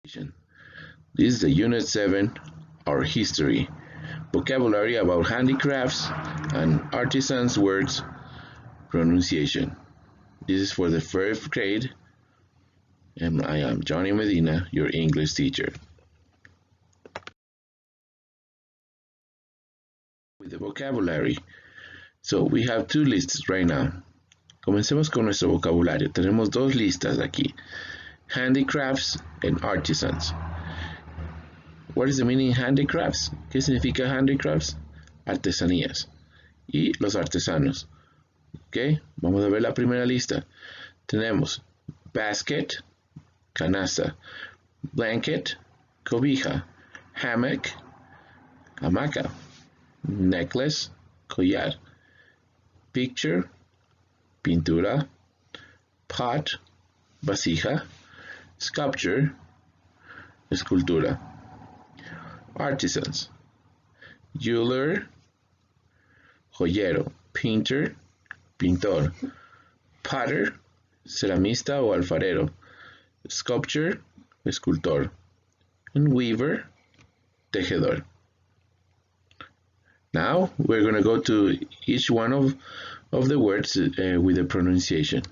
This is the Unit 7, our history. Vocabulary about handicrafts and artisans' words, pronunciation. This is for the 1st grade, and I am Johnny Medina, your English teacher. With the vocabulary. So we have two lists right now. Comencemos con nuestro vocabulario. Tenemos dos listas aquí. Handicrafts and artisans. What is the meaning of handicrafts? ¿Qué significa handicrafts? Artesanías. Y los artesanos. Ok, vamos a ver la primera lista. Tenemos basket, canasta, blanket, cobija, hammock, hamaca, neklǝs, collar, picture, pintura, pot, vasija, sculpture, escultura. Artisans: jeweler, joyero, painter, pintor, potter, ceramista o alfarero, sculptor, escultor, and weaver, tejedor. Now we're going to go to each one of the words with the pronunciation.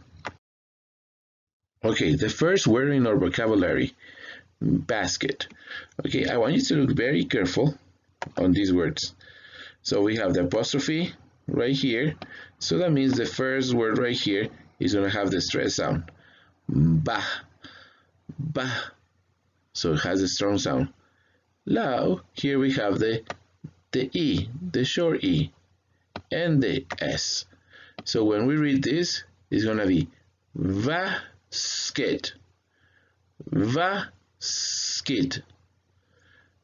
Okay, the first word in our vocabulary, basket. Okay, I want you to look very careful on these words. So we have the apostrophe right here. So that means the first word right here is going to have the stress sound. Ba, ba. So it has a strong sound. Now, here we have the E, the short E, and the S. So when we read this, it's going to be vasket, vasket.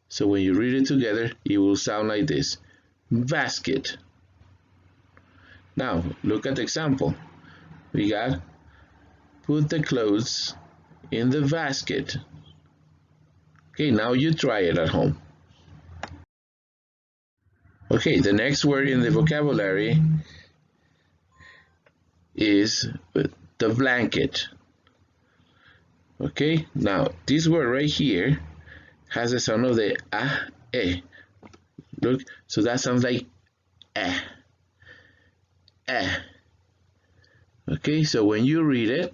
So when you read it together, it will sound like this, basket. Now, look at the example. We got, put the clothes in the basket. Okay, now you try it at home. Okay, the next word in the vocabulary is the blanket. Okay, now this word right here has the sound of the e. Look, so that sounds like eh. Okay, so when you read it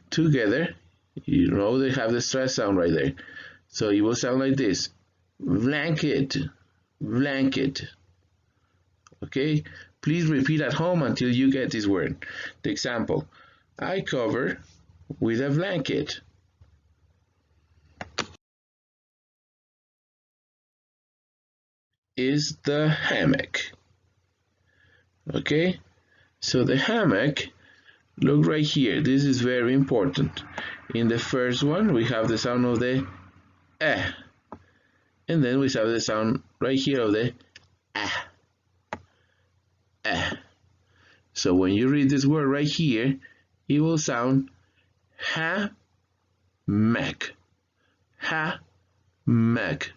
together, you know they have the stress sound right there. So it will sound like this, blanket, blanket. Okay, please repeat at home until you get this word. The example, I cover with a blanket. Is the hammock. Okay, so the hammock, look right here, this is very important. In the first one we have the sound of the eh, and then we have the sound right here of the ah. So when you read this word right here, it will sound hammock, hammock.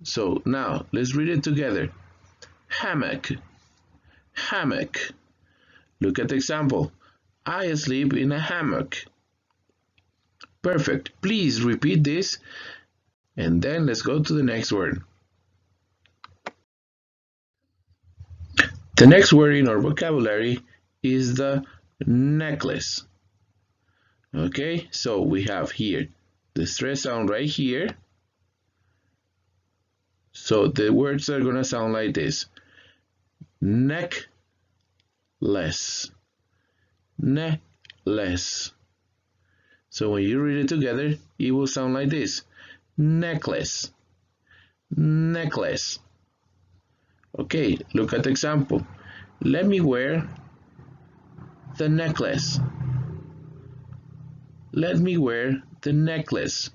So now let's read it together. Hammock, hammock. Look at the example. I sleep in a hammock. Perfect. Please repeat this, and then let's go to the next word. The next word in our vocabulary is the neklǝs. Okay, so we have here the stress sound right here. So the words are going to sound like this. Neklǝs, neklǝs. So when you read it together, it will sound like this. Neklǝs, neklǝs. Okay, look at the example. Let me wear the neklǝs. Let me wear the neklǝs.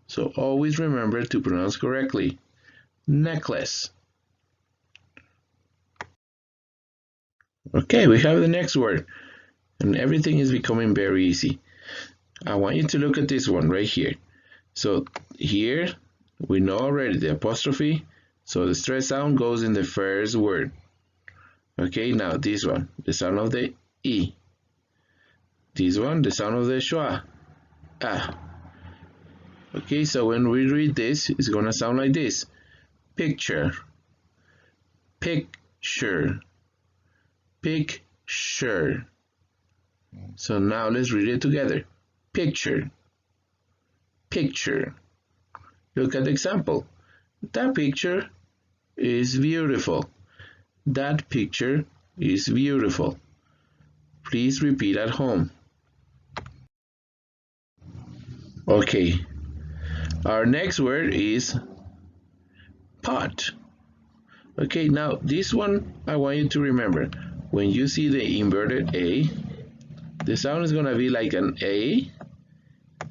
So always remember to pronounce correctly. Neklǝs. Okay, we have the next word. And everything is becoming very easy. I want you to look at this one right here. So here, we know already the apostrophe. So the stress sound goes in the first word. Okay, now this one, the sound of the E. This one, the sound of the schwa. a. Okay, so when we read this, it's gonna sound like this: picture, picture, picture. So now let's read it together: picture, picture. Look at the example. That picture is beautiful. That picture is beautiful. Please repeat at home. Okay, our next word is pot. Okay, now this one I want you to remember. When you see the inverted A, the sound is going to be like an A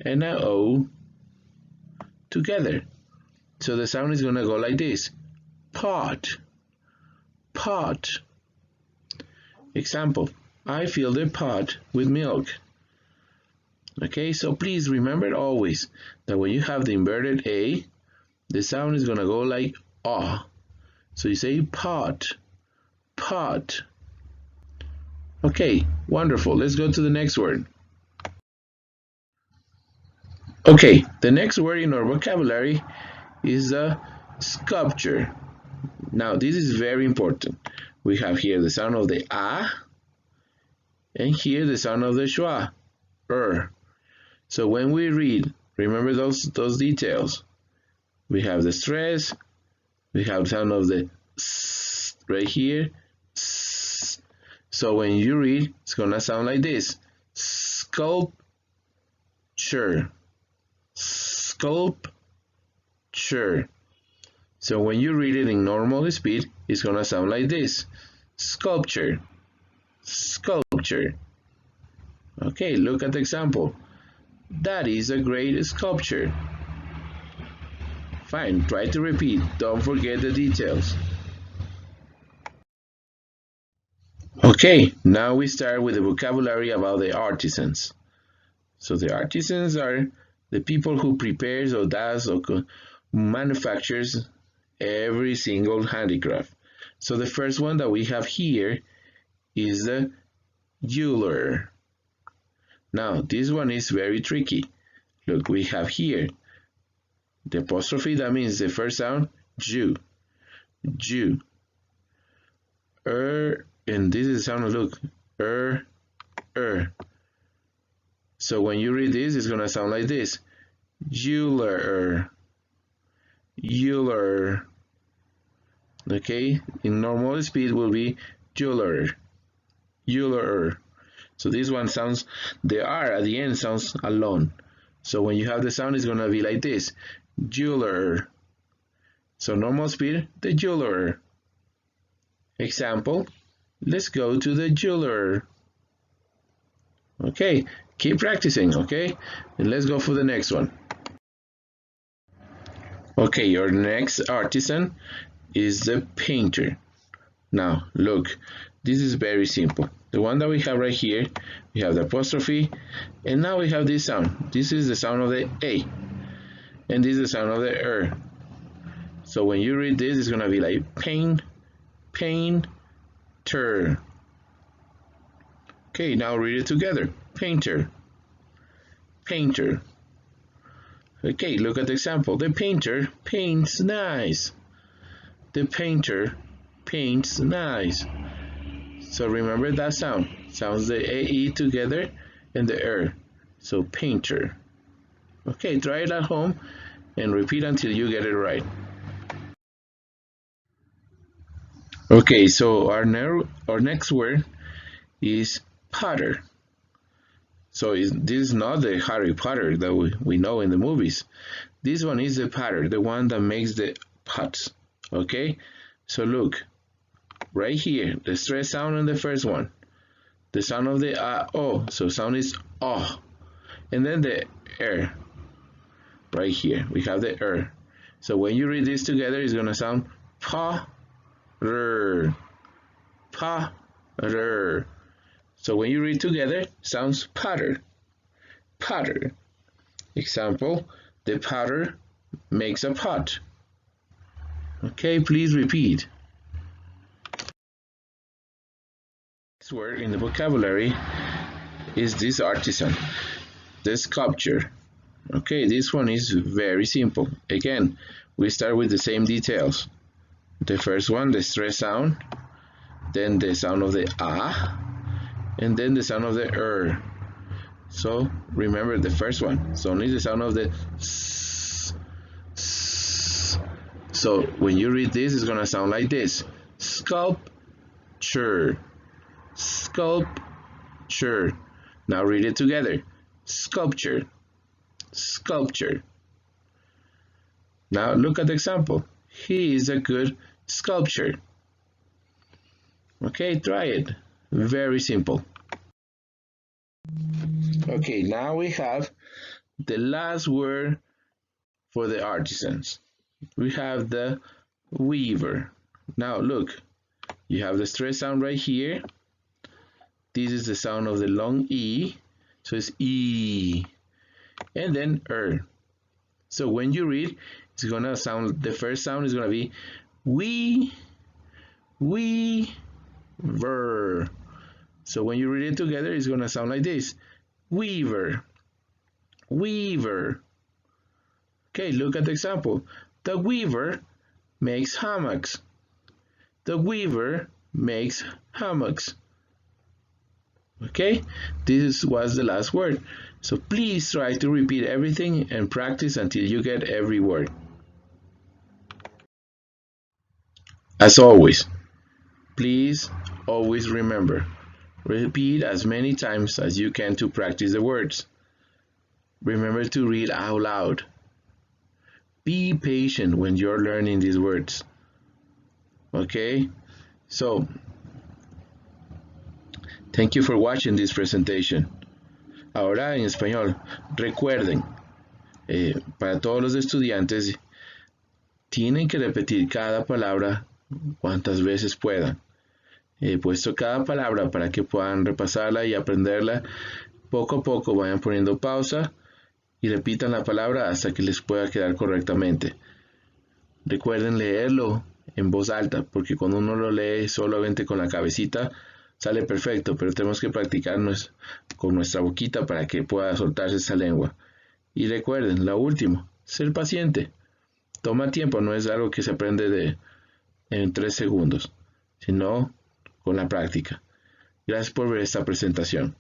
and an O together. So the sound is going to go like this: pot, pot. Example: I fill the pot with milk. Okay, so please remember always that when you have the inverted A, the sound is going to go like ah. So you say pot, pot. Okay, wonderful. Let's go to the next word. Okay, the next word in our vocabulary is the sculpture. Now, this is very important. We have here the sound of the A, and here the sound of the schwa, So when we read, remember those details. We have the stress, we have the sound of the S right here. S. So when you read, it's gonna sound like this: sculpture, sculpture. So when you read it in normal speed, it's gonna sound like this: sculpture, sculpture. Okay, look at the example. That is a great sculpture. Fine, try to repeat. Don't forget the details. Okay, now we start with the vocabulary about the artisans. So the artisans are the people who prepares or does or manufactures every single handicraft. So the first one that we have here is the jeweler. Now this one is very tricky. Look, we have here the apostrophe, that means the first sound, Jew, Jew. And this is the sound of, look, So when you read this, it's gonna sound like this: jeweler, jeweler. Okay, in normal speed will be jeweler, jeweler. So this one sounds, the R at the end sounds alone. So when you have the sound, it's gonna be like this: jeweler. So normal speed, the jeweler. Example: let's go to the jeweler. Okay, keep practicing, okay? And let's go for the next one. Okay, your next artisan is the painter. Now, look, this is very simple. The one that we have right here, we have the apostrophe, and now we have this sound. This is the sound of the A, and this is the sound of the So when you read this, it's gonna be like painter. Okay, now read it together: painter, painter. Okay, look at the example. The painter paints nice. The painter paints nice. So remember that sound. Sounds the AE together and the So painter. Okay, try it at home and repeat until you get it right. Okay, so our next word is potter. So this is not the Harry Potter that we know in the movies. This one is the potter, the one that makes the pots. Okay, so look, right here, the stress sound on the first one, the sound of the O, so sound is O, and then the right here, we have the So when you read this together, it's gonna sound potter, potter. So when you read together, sounds potter, potter. Example: the potter makes a pot. Okay, please repeat. Next word in the vocabulary is this artisan, the sculpture. Okay, this one is very simple. Again, we start with the same details. The first one, the stress sound, then the sound of the ah, and then the sound of the So remember the first one. It's only the sound of the s, s. So when you read this, it's gonna sound like this: sculpture, sculpture. Now read it together: sculpture, sculpture. Now look at the example. He is a good sculptor. Okay, try it. Very simple. Okay, now we have the last word for the artisans. We have the weaver. Now look, you have the stress sound right here. This is the sound of the long E, so it's E, and then So when you read, it's gonna sound, the first sound is gonna be weaver. So when you read it together, it's gonna sound like this: weaver, weaver. Okay, look at the example. The weaver makes hammocks. The weaver makes hammocks. Okay, this was the last word. So please try to repeat everything and practice until you get every word. As always, please always remember, repeat as many times as you can to practice the words. Remember to read out loud. Be patient when you're learning these words. Okay? So, thank you for watching this presentation. Ahora en español, recuerden, para todos los estudiantes, tienen que repetir cada palabra cuantas veces puedan. He puesto cada palabra para que puedan repasarla y aprenderla. Poco a poco vayan poniendo pausa y repitan la palabra hasta que les pueda quedar correctamente. Recuerden leerlo en voz alta, porque cuando uno lo lee solamente con la cabecita sale perfecto, pero tenemos que practicar con nuestra boquita para que pueda soltarse esa lengua. Y recuerden, lo último, ser paciente. Toma tiempo, no es algo que se aprende en 3 segundos, sino con la práctica. Gracias por ver esta presentación.